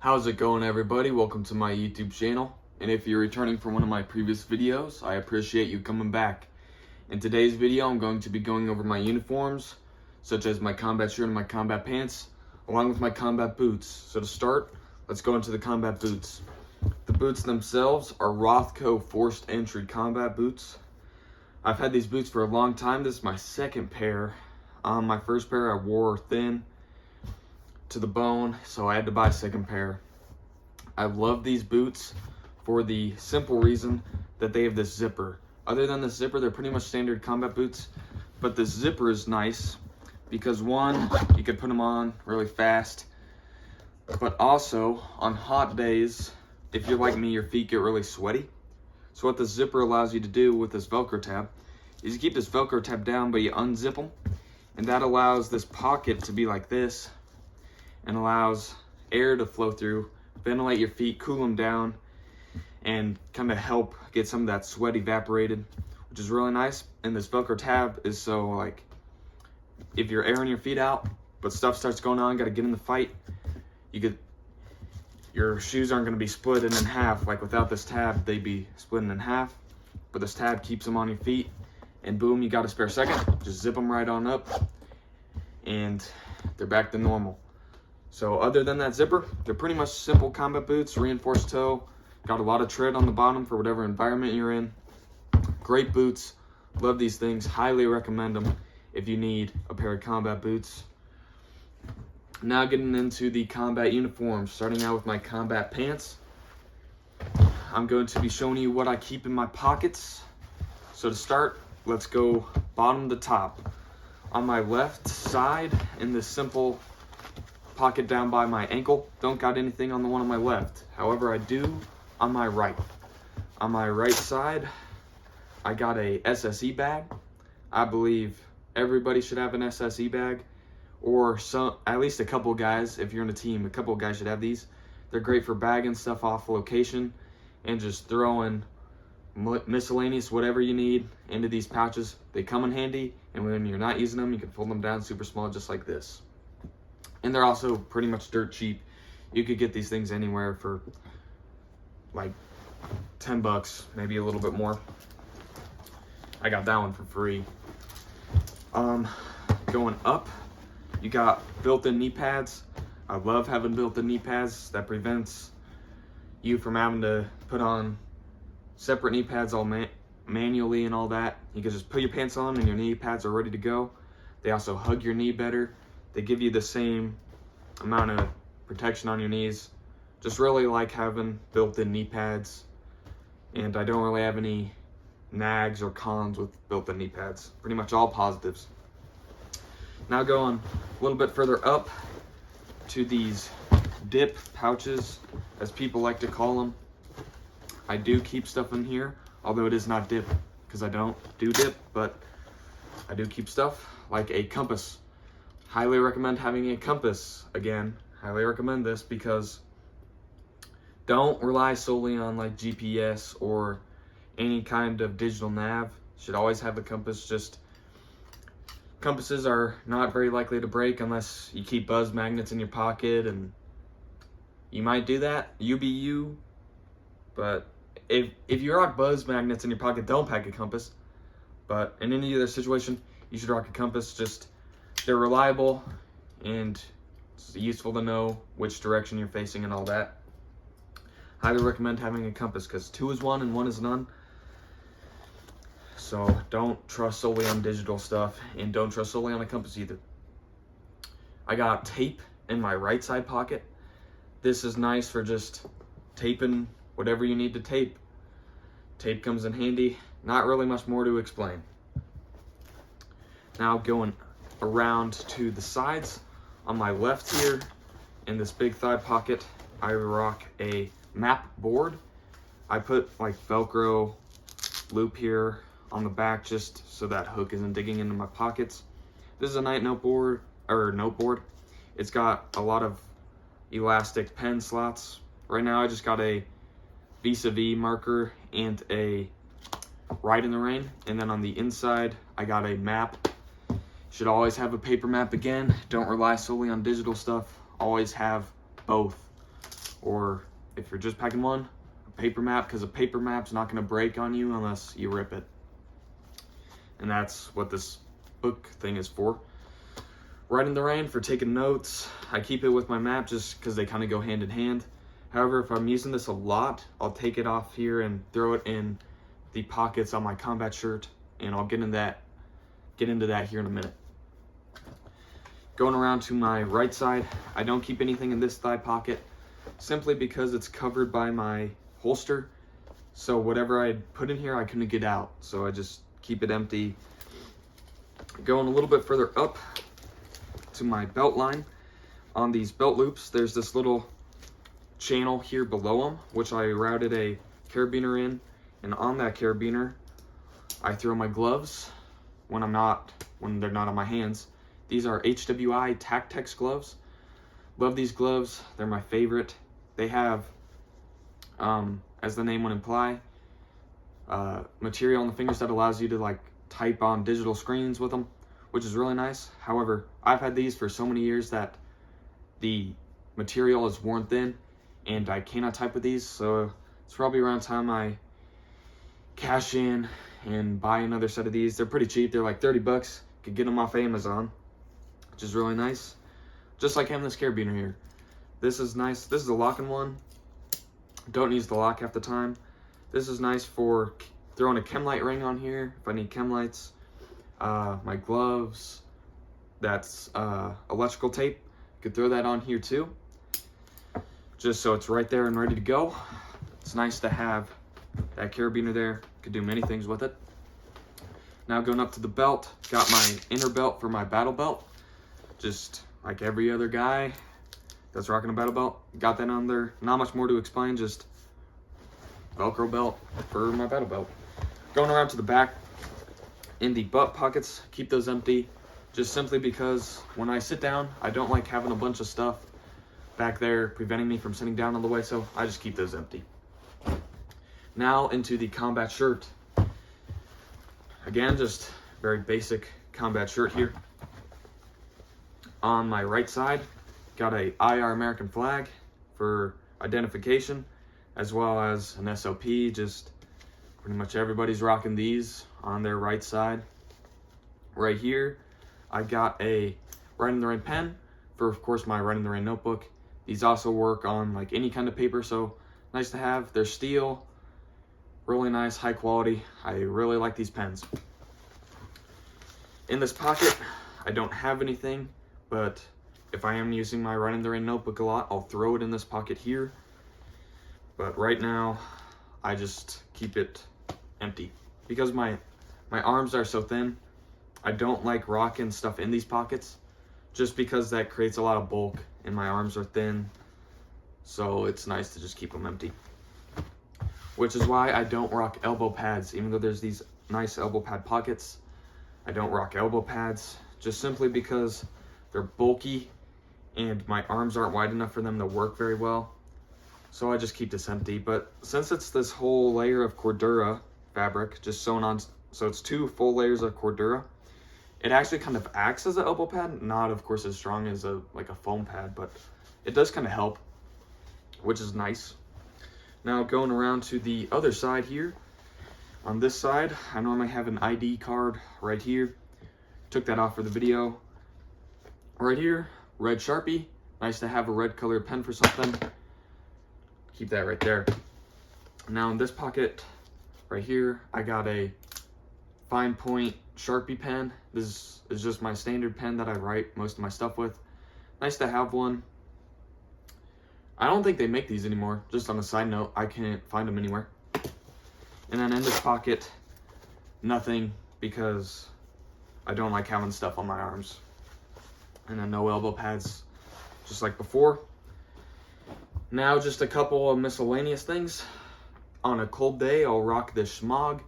How's it going, everybody? Welcome to my YouTube channel. And if you're returning from one of my previous videos, I appreciate you coming back. In today's video, I'm going to be going over my uniforms, such as my combat shirt and my combat pants, along with my combat boots. So to start, let's go into the combat boots. The boots themselves are Rothco Forced Entry combat boots. I've had these boots for a long time. This is my second pair. My first pair I wore thin to the bone, so I had to buy a second pair. I love these boots for the simple reason that they have this zipper. Other than the zipper, they're pretty much standard combat boots, but this zipper is nice because one, you could put them on really fast, but also on hot days, if you're like me, your feet get really sweaty. So what the zipper allows you to do with this Velcro tab is you keep this Velcro tab down, but you unzip them, and that allows this pocket to be like this and allows air to flow through, ventilate your feet, cool them down, and kind of help get some of that sweat evaporated, which is really nice. And this Velcro tab is so, like, if you're airing your feet out, but stuff starts going on, gotta get in the fight, your shoes aren't gonna be split in half. Like without this tab, they'd be splitting in half, but this tab keeps them on your feet, and boom, you got a spare second, just zip them right on up, and they're back to normal. So other than that zipper, they're pretty much simple combat boots, reinforced toe, got a lot of tread on the bottom for whatever environment you're in. Great boots, love these things, highly recommend them if you need a pair of combat boots. Now getting into the combat uniforms, starting out with my combat pants. I'm going to be showing you what I keep in my pockets. So to start, let's go bottom to top. On my left side, in this simple pocket down by my ankle, don't got anything on the one on my left. However, I do on my right. On my right side, I got a SSE bag. I believe everybody should have an SSE bag, or at least a couple guys. If you're in a team, a couple guys should have these. They're great for bagging stuff off location and just throwing miscellaneous whatever you need into these pouches. They come in handy, and when you're not using them, you can fold them down super small, just like this. And they're also pretty much dirt cheap. You could get these things anywhere for like 10 bucks, maybe a little bit more. I got that one for free. Going up, you got built-in knee pads. I love having built-in knee pads. That prevents you from having to put on separate knee pads all manually and all that. You can just put your pants on and your knee pads are ready to go. They also hug your knee better. They give you the same amount of protection on your knees. Just really like having built-in knee pads, and I don't really have any nags or cons with built-in knee pads. Pretty much all positives. Now going a little bit further up to these dip pouches, as people like to call them. I do keep stuff in here, although it is not dip, because I don't do dip, but I do keep stuff like a compass. Highly recommend having a compass. Again, highly recommend this because don't rely solely on like GPS or any kind of digital nav. You should always have a compass. Just compasses are not very likely to break unless you keep buzz magnets in your pocket, and you might do that. You be you. But if you rock buzz magnets in your pocket, don't pack a compass. But in any other situation, you should rock a compass. Just they're reliable, and it's useful to know which direction you're facing and all that. Highly recommend having a compass because 2 is 1 and 1 is none. So don't trust solely on digital stuff, and don't trust solely on a compass either. I got tape in my right side pocket. This is nice for just taping whatever you need to tape. Tape comes in handy. Not really much more to explain. Now going around to the sides, on my left here in this big thigh pocket, I rock a map board. I put like Velcro loop here on the back just so that hook isn't digging into my pockets. This is a night board. It's got a lot of elastic pen slots. Right now I just got a Vis-a-Vis marker and a Ride in the Rain, and then on the inside I got a map. Should always have a paper map again. Don't rely solely on digital stuff. Always have both. or if you're just packing one, a paper map, because a paper map's not going to break on you unless you rip it. And that's what this book thing is for. Write in the Rain for taking notes. I keep it with my map just because they kind of go hand in hand. However, if I'm using this a lot, I'll take it off here and throw it in the pockets on my combat shirt, and I'll get into that here in a minute. Going around to my right side, I don't keep anything in this thigh pocket simply because it's covered by my holster. So whatever I put in here, I couldn't get out. So I just keep it empty. Going a little bit further up to my belt line, on these belt loops, there's this little channel here below them, which I routed a carabiner in, and on that carabiner, I throw my gloves when they're not on my hands. These are HWI Tactex gloves. Love these gloves. They're my favorite. They have, as the name would imply, material on the fingers that allows you to like type on digital screens with them, which is really nice. However, I've had these for so many years that the material is worn thin and I cannot type with these, so it's probably around time I cash in and buy another set of these. They're pretty cheap. They're like 30 bucks. Could get them off Amazon, which is really nice. Just like having this carabiner here. This is nice. This is a locking one. Don't use the lock half the time. This is nice for throwing a chem light ring on here if I need chem lights. My gloves, that's electrical tape. Could throw that on here too, just so it's right there and ready to go. It's nice to have that carabiner there. Could do many things with it. Now going up to the belt, got my inner belt for my battle belt, just like every other guy that's rocking a battle belt. Got that on there. Not much more to explain, just Velcro belt for my battle belt. Going around to the back, in the butt pockets, keep those empty, just simply because when I sit down, I don't like having a bunch of stuff back there preventing me from sitting down on the way, so I just keep those empty. Now into the combat shirt. Again, just very basic combat shirt here. On my right side, got a IR American flag for identification, as well as an SOP. Just pretty much everybody's rocking these on their right side. Right here, I got a Write in the Rain pen for, of course, my Write in the Rain notebook. These also work on like any kind of paper, so nice to have. They're steel, really nice, high quality. I really like these pens. In this pocket, I don't have anything, but if I am using my Write in the Rain notebook a lot, I'll throw it in this pocket here. But right now, I just keep it empty because my arms are so thin. I don't like rocking stuff in these pockets just because that creates a lot of bulk and my arms are thin, so it's nice to just keep them empty. Which is why I don't rock elbow pads. Even though there's these nice elbow pad pockets, I don't rock elbow pads just simply because they're bulky and my arms aren't wide enough for them to work very well. So I just keep this empty. But since it's this whole layer of Cordura fabric just sewn on, so it's 2 full layers of Cordura, it actually kind of acts as an elbow pad. Not, of course, as strong as a foam pad, but it does kind of help, which is nice. Now going around to the other side here. On this side, I normally have an ID card right here. Took that off for the video. Right here, red Sharpie. Nice to have a red colored pen for something. Keep that right there. Now in this pocket right here, I got a fine point Sharpie pen. This is just my standard pen that I write most of my stuff with. Nice to have one. I don't think they make these anymore. Just on a side note, I can't find them anywhere. And then in this pocket, nothing, because I don't like having stuff on my arms. And then no elbow pads, just like before. Now just a couple of miscellaneous things. On a cold day, I'll rock this Schmog.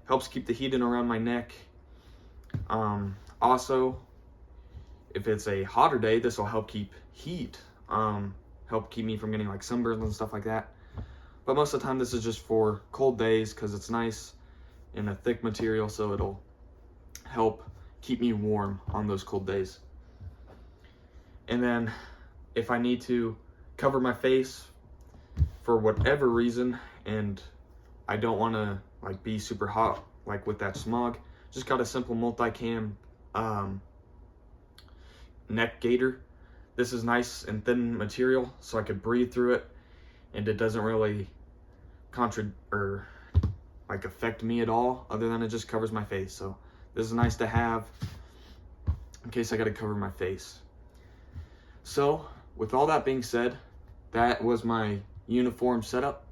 Helps keep the heat in around my neck. Also, if it's a hotter day, this will help keep heat. Help keep me from getting like sunburns and stuff like that. But most of the time, this is just for cold days because it's nice in a thick material, so it'll help keep me warm on those cold days. And then if I need to cover my face for whatever reason, and I don't want to like be super hot like with that smog, just got a simple multicam neck gaiter. This is nice and thin material, so I could breathe through it, and it doesn't really affect me at all, other than it just covers my face. So this is nice to have in case I got to cover my face. So with all that being said, that was my uniform setup.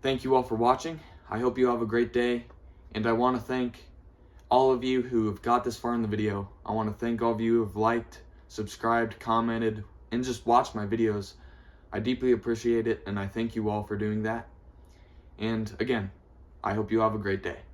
Thank you all for watching. I hope you have a great day, and I want to thank all of you who have got this far in the video. I want to thank all of you who have liked, subscribed, commented, and just watched my videos. I deeply appreciate it, and I thank you all for doing that. And again, I hope you have a great day.